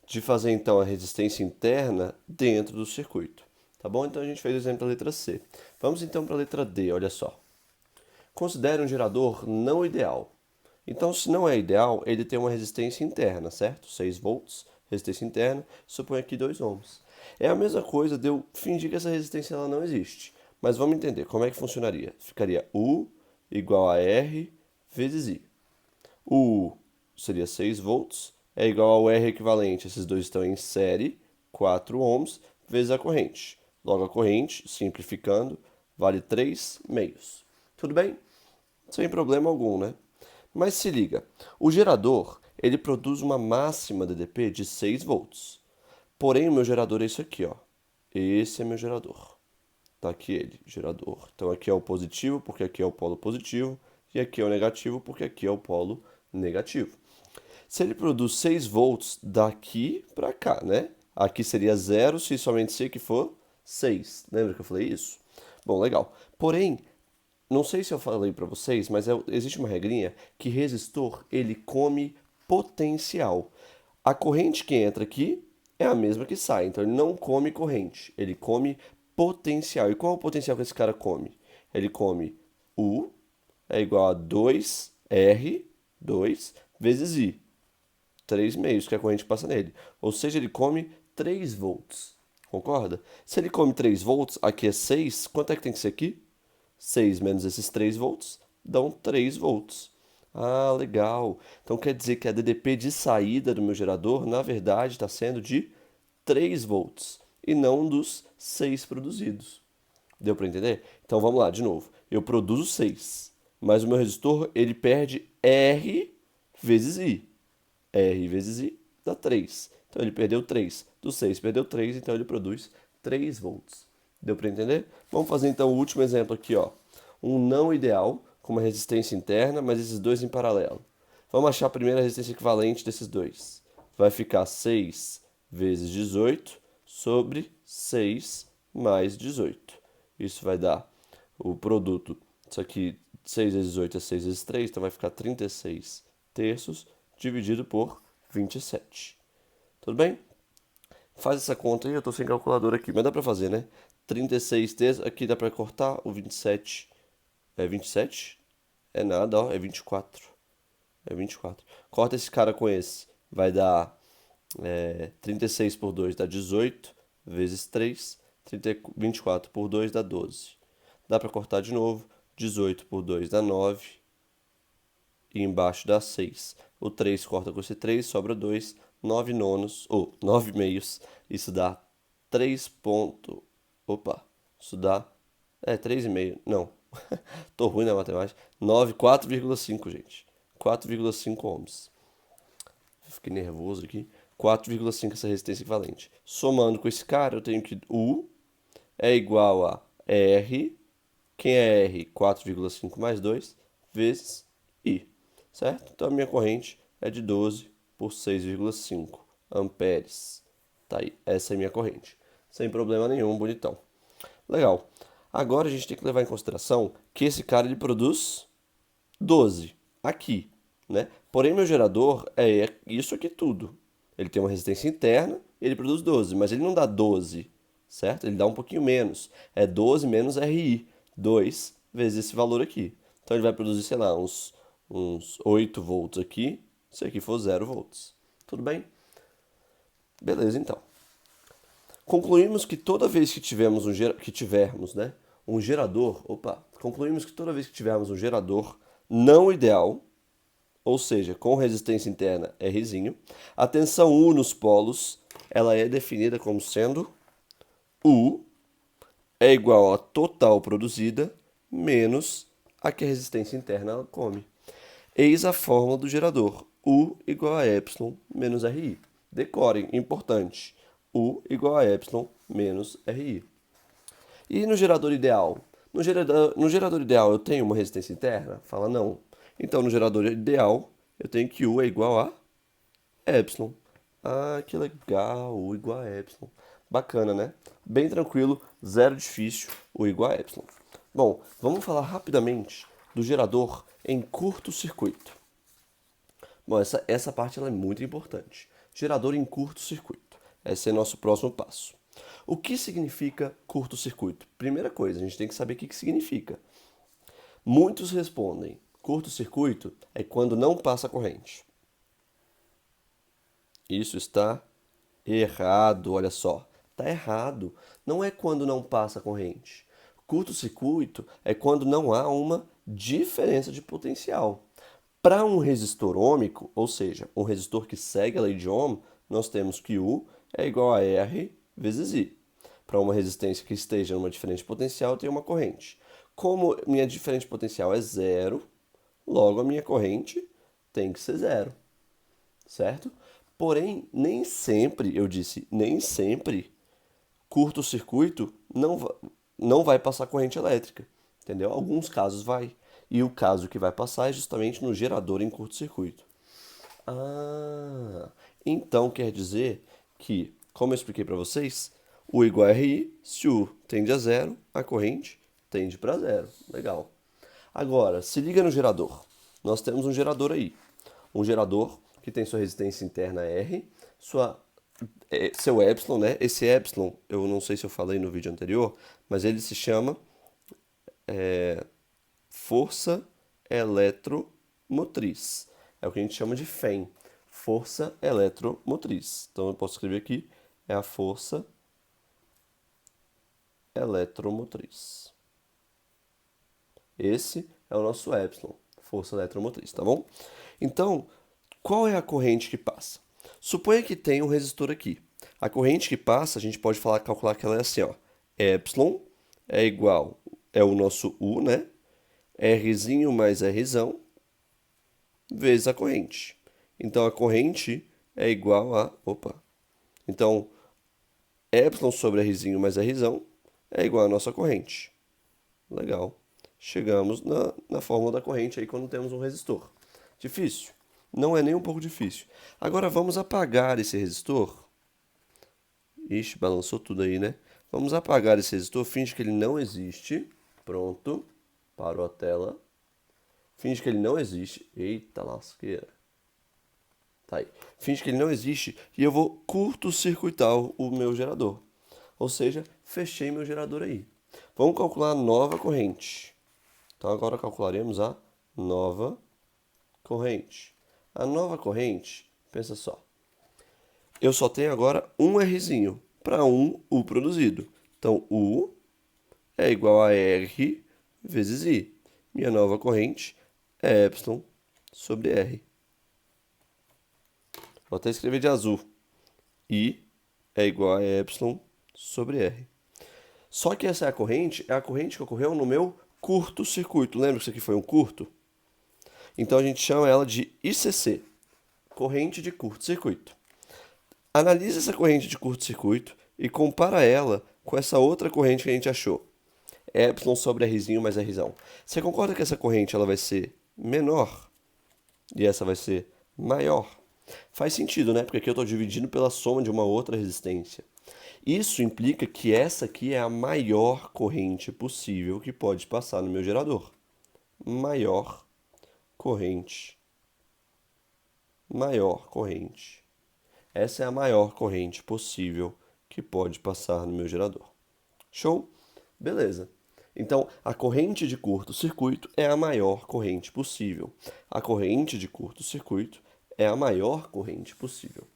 de fazer então a resistência interna dentro do circuito. Tá bom? Então a gente fez o exemplo da letra C. Vamos então para a letra D, olha só. Considere um gerador não ideal. Então, se não é ideal, ele tem uma resistência interna, certo? 6 volts, resistência interna, supõe aqui 2 ohms. É a mesma coisa de eu fingir que essa resistência ela não existe. Mas vamos entender como é que funcionaria. Ficaria U igual a R vezes I. O U seria 6 volts, é igual ao R equivalente, esses dois estão em série, 4 ohms, vezes a corrente. Logo a corrente, simplificando, vale 3 meios. Tudo bem? Sem problema algum, né? Mas se liga, o gerador, ele produz uma máxima DDP de 6 volts. Porém, o meu gerador é isso aqui, ó. Esse é meu gerador. Tá aqui ele, gerador. Então aqui é o positivo, porque aqui é o polo positivo, e aqui é o negativo, porque aqui é o polo negativo. Se ele produz 6 volts daqui para cá, né? Aqui seria zero se somente se aqui for 6. Lembra que eu falei isso? Bom, legal. Porém, não sei se eu falei para vocês, mas existe uma regrinha que resistor ele come potencial. A corrente que entra aqui é a mesma que sai, então ele não come corrente, ele come potencial. E qual é o potencial que esse cara come? Ele come U é igual a 2R2 vezes I. 3 meios que a corrente passa nele. Ou seja, ele come 3 volts. Concorda? Se ele come 3 volts, aqui é 6, quanto é que tem que ser aqui? 6 menos esses 3 volts dão 3 volts. Ah, legal. Então quer dizer que a DDP de saída do meu gerador, na verdade, está sendo de 3 volts e não dos 6 produzidos. Deu para entender? Então vamos lá, de novo. Eu produzo 6, mas o meu resistor ele perde R vezes I. R vezes I dá 3. Então ele perdeu 3. Do 6 perdeu 3, então ele produz 3 volts. Deu para entender? Vamos fazer então o último exemplo aqui, ó. Um não ideal com uma resistência interna, mas esses dois em paralelo. Vamos achar a primeira resistência equivalente desses dois. Vai ficar 6 vezes 18 sobre 6 mais 18. Isso vai dar o produto. Isso aqui, 6 vezes 8 é 6 vezes 3, então vai ficar 36 terços dividido por 27. Tudo bem? Faz essa conta aí, eu tô sem calculadora aqui, mas dá pra fazer, né? 36 terços, aqui dá pra cortar, o 27 é 27? É nada, ó, é 24. É 24. Corta esse cara com esse, vai dar 36 por 2 dá 18, vezes 3, 24 por 2 dá 12. Dá pra cortar de novo, 18 por 2 dá 9, e embaixo dá 6. O 3 corta com esse 3, sobra 2, 9 nonos, ou 9 meios, isso dá 3 ponto... Opa, isso dá... 3,5, não, tô ruim na matemática. 9, 4,5, gente. 4,5 ohms. Fiquei nervoso aqui. 4,5 essa resistência equivalente. Somando com esse cara, eu tenho que U é igual a R, quem é R? 4,5 mais 2, vezes I, certo? Então a minha corrente é de 12 por 6,5 amperes. Tá aí, essa é a minha corrente. Sem problema nenhum, bonitão. Legal. Agora a gente tem que levar em consideração que esse cara ele produz 12 aqui, né? Porém, meu gerador é isso aqui tudo. Ele tem uma resistência interna, ele produz 12, mas ele não dá 12, certo? Ele dá um pouquinho menos. É 12 menos RI, 2 vezes esse valor aqui. Então ele vai produzir, sei lá, uns 8 volts aqui, se aqui for 0 volts. Tudo bem? Beleza, então. Concluímos que toda vez que tivermos um gerador, concluímos que toda vez que tivermos um gerador não ideal, ou seja, com resistência interna Rzinho, a tensão U nos polos, ela é definida como sendo U é igual a total produzida menos a que a resistência interna ela come. Eis a fórmula do gerador. U igual a epsilon menos RI. Decorem, importante. U igual a epsilon menos RI. E no gerador ideal? No gerador ideal eu tenho uma resistência interna? Fala não. Então no gerador ideal eu tenho que U é igual a epsilon. Ah, que legal, U igual a epsilon. Bacana, né? Bem tranquilo, zero difícil, U igual a epsilon. Bom, vamos falar rapidamente do gerador em curto-circuito. Bom, essa parte ela é muito importante. gerador em curto-circuito. Esse é nosso próximo passo. O que significa curto-circuito? Primeira coisa, a gente tem que saber o que significa. Muitos respondem, curto-circuito é quando não passa corrente. Isso está errado, olha só. Está errado. Não é quando não passa corrente. Curto-circuito é quando não há uma diferença de potencial. Para um resistor ôhmico, ou seja, um resistor que segue a lei de Ohm, nós temos que U é igual a R vezes I. Para uma resistência que esteja numa diferente potencial, eu tenho uma corrente. Como minha diferente potencial é zero, logo a minha corrente tem que ser zero, certo? Porém, nem sempre, eu disse, nem sempre, curto-circuito não vai passar corrente elétrica, entendeu? Alguns casos vai. E o caso que vai passar é justamente no gerador em curto-circuito. Ah, então quer dizer que, como eu expliquei para vocês, U igual a RI, se U tende a zero, a corrente tende para zero. Legal. Agora, se liga no gerador. Nós temos um gerador aí. Um gerador que tem sua resistência interna R, seu epsilon, né? Esse epsilon, eu não sei se eu falei no vídeo anterior, mas ele se chama força eletromotriz. É o que a gente chama de FEM, força eletromotriz. Então eu posso escrever aqui, é a força eletromotriz. Esse é o nosso epsilon, força eletromotriz, tá bom? Então, qual é a corrente que passa? Suponha que tem um resistor aqui. A corrente que passa, a gente pode calcular que ela é assim, ó. Epsilon é igual, é o nosso U, né? Rzinho mais Rzão vezes a corrente. Então, a corrente é igual a... Então, epsilon sobre Rzinho mais Rzão é igual a nossa corrente. Legal. Chegamos na fórmula da corrente aí quando temos um resistor. Difícil? Não é nem um pouco difícil. Agora vamos apagar esse resistor. Ixi, balançou tudo aí, né? Vamos apagar esse resistor, finge que ele não existe. Pronto. Parou a tela. Finge que ele não existe. Eita lasqueira. Tá aí. Finge que ele não existe e eu vou curto-circuitar o meu gerador. Ou seja, fechei meu gerador aí. Vamos calcular a nova corrente. Então agora calcularemos a nova corrente. A nova corrente, pensa só. Eu só tenho agora um Rzinho para um U produzido. Então U é igual a R vezes I. Minha nova corrente é Y sobre R. Vou até escrever de azul. I é igual a Y sobre R. Só que essa é a corrente que ocorreu no meu curto-circuito. Lembra que isso aqui foi um curto? Então a gente chama ela de ICC, corrente de curto-circuito. Analise essa corrente de curto-circuito e compara ela com essa outra corrente que a gente achou. Epsilon sobre Rzinho mais Rzão. Você concorda que essa corrente ela vai ser menor e essa vai ser maior? Faz sentido, né? Porque aqui eu estou dividindo pela soma de uma outra resistência. Isso implica que essa aqui é a maior corrente possível que pode passar no meu gerador. Maior corrente. Maior corrente. Essa é a maior corrente possível que pode passar no meu gerador. Show? Beleza. Então, a corrente de curto-circuito é a maior corrente possível. A corrente de curto-circuito é a maior corrente possível.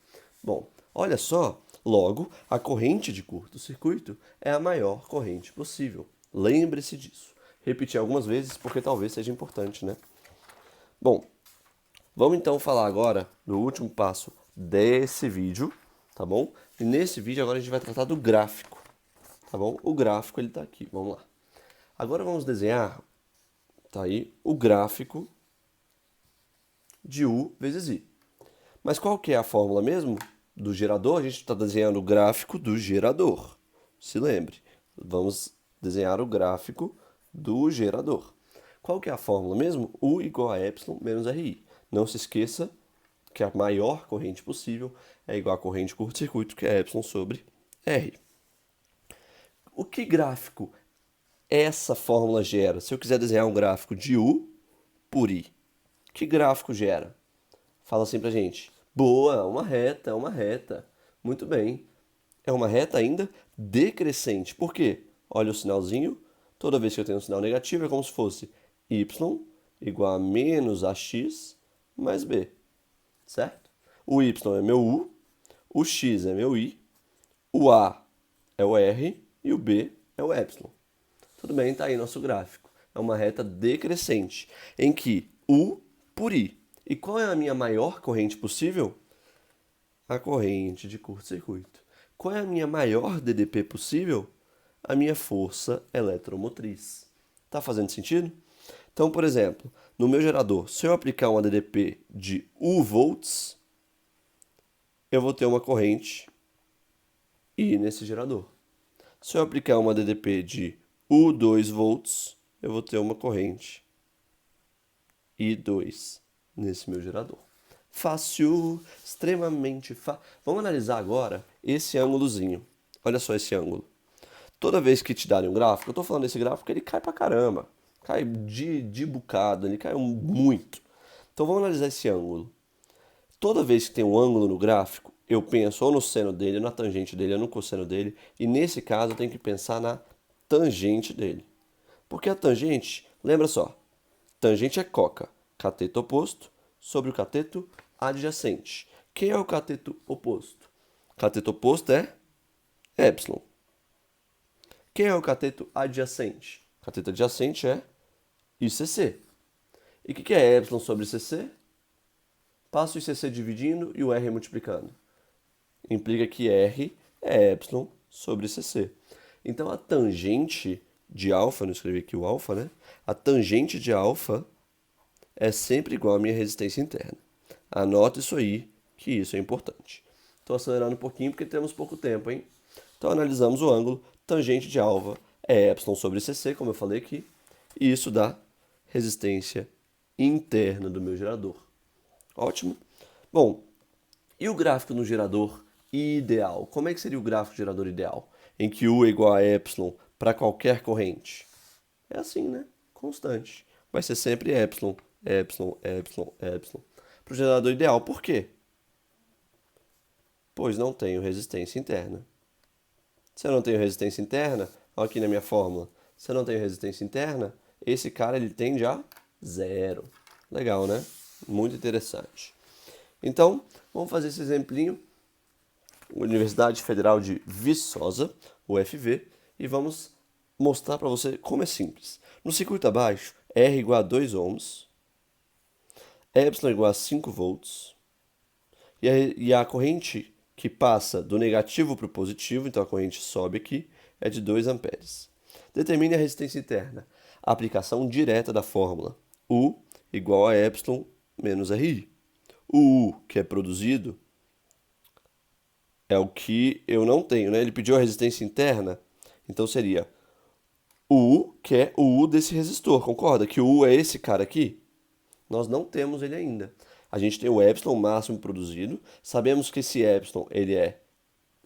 Bom, olha só, logo, a corrente de curto-circuito é a maior corrente possível. Lembre-se disso. Repetir algumas vezes porque talvez seja importante, né? Bom, vamos então falar agora do último passo desse vídeo, tá bom? E nesse vídeo agora a gente vai tratar do gráfico, tá bom? O gráfico ele tá aqui, vamos lá. Agora vamos desenhar, tá aí, o gráfico de U vezes I. Mas qual que é a fórmula mesmo do gerador? A gente está desenhando o gráfico do gerador. Se lembre, vamos desenhar o gráfico do gerador. Qual que é a fórmula mesmo? U igual a epsilon menos RI. Não se esqueça que a maior corrente possível é igual à corrente de curto-circuito, que é epsilon sobre R. O que gráfico essa fórmula gera? Se eu quiser desenhar um gráfico de U por I, que gráfico gera? Fala assim pra gente. Boa, é uma reta, é uma reta. Muito bem. É uma reta ainda decrescente. Por quê? Olha o sinalzinho. Toda vez que eu tenho um sinal negativo, é como se fosse y igual a menos ax mais b, certo? O y é meu u, o x é meu i, o a é o r e o b é o epsilon. Tudo bem, tá aí nosso gráfico. É uma reta decrescente, em que u por i. E qual é a minha maior corrente possível? A corrente de curto-circuito. Qual é a minha maior DDP possível? A minha força eletromotriz. Tá fazendo sentido? Então, por exemplo, no meu gerador, se eu aplicar uma DDP de U volts, eu vou ter uma corrente I nesse gerador. Se eu aplicar uma DDP de U2 volts, eu vou ter uma corrente I2 nesse meu gerador. Fácil, extremamente fácil. Vamos analisar agora esse ângulozinho. Olha só esse ângulo. Toda vez que te darem um gráfico, eu estou falando desse gráfico, ele cai pra caramba. Cai de bocado, ele cai muito. Então vamos analisar esse ângulo. Toda vez que tem um ângulo no gráfico, eu penso ou no seno dele, ou na tangente dele, ou no cosseno dele. E nesse caso eu tenho que pensar na tangente dele. Porque a tangente, lembra só, tangente é coca, cateto oposto sobre o cateto adjacente. Quem é o cateto oposto? Cateto oposto é epsilon. Quem é o cateto adjacente? Cateto adjacente é ICC. E o que é epsilon sobre ICC? Passa o ICC dividindo e o R multiplicando. Implica que R é epsilon sobre ICC. Então a tangente de alfa, não escrevi aqui o alfa, né? A tangente de alfa é sempre igual à minha resistência interna. Anota isso aí, que isso é importante. Estou acelerando um pouquinho porque temos pouco tempo, hein? Então analisamos o ângulo, tangente de alfa é epsilon sobre CC, como eu falei aqui, e isso dá resistência interna do meu gerador. Ótimo. Bom, e o gráfico no gerador ideal? Como é que seria o gráfico do gerador ideal? Em que U é igual a epsilon para qualquer corrente? É assim, né? Constante. Vai ser sempre epsilon, epsilon, epsilon, epsilon. Para o gerador ideal. Por quê? Pois não tenho resistência interna. Se eu não tenho resistência interna, olha aqui na minha fórmula. Se eu não tenho resistência interna, esse cara ele tende a zero. Legal, né? Muito interessante. Então, vamos fazer esse exemplinho. Universidade Federal de Viçosa, UFV, e vamos mostrar para você como é simples. No circuito abaixo, R igual a 2 ohms, epsilon igual a 5 volts, e a corrente que passa do negativo para o positivo, então a corrente sobe aqui, é de 2 amperes. Determine a resistência interna. A aplicação direta da fórmula. U igual a epsilon menos RI. O U que é produzido é o que eu não tenho, né? Ele pediu a resistência interna, então seria o U, que é o U desse resistor, concorda? Que o U é esse cara aqui? Nós não temos ele ainda. A gente tem o epsilon máximo produzido, sabemos que esse epsilon,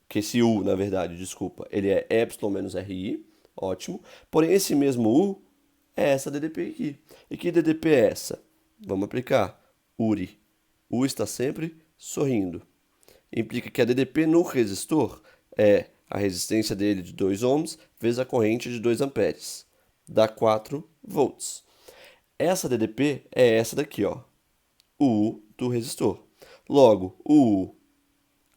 que esse U, na verdade, desculpa, ele é epsilon menos RI, ótimo. Porém, esse mesmo U é essa DDP aqui. E que DDP é essa? Vamos aplicar URI. U está sempre sorrindo. Implica que a DDP no resistor é a resistência dele de 2 ohms vezes a corrente de 2 amperes. Dá 4 volts. Essa DDP é essa daqui, ó, o U do resistor. Logo, o U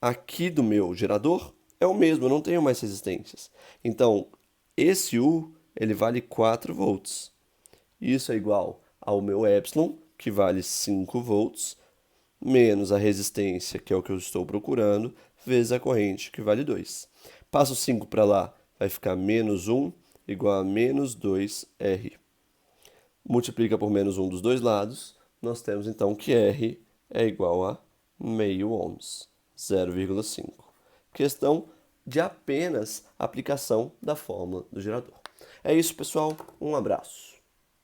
aqui do meu gerador é o mesmo, eu não tenho mais resistências. Então, esse U ele vale 4 volts. Isso é igual ao meu epsilon, que vale 5 volts, menos a resistência, que é o que eu estou procurando, vezes a corrente, que vale 2. Passo 5 para lá, vai ficar menos 1 igual a menos 2R. Multiplica por menos 1 dos dois lados, nós temos então que R é igual a meio ohms, 0,5. Questão de apenas aplicação da fórmula do gerador. É isso, pessoal. Um abraço.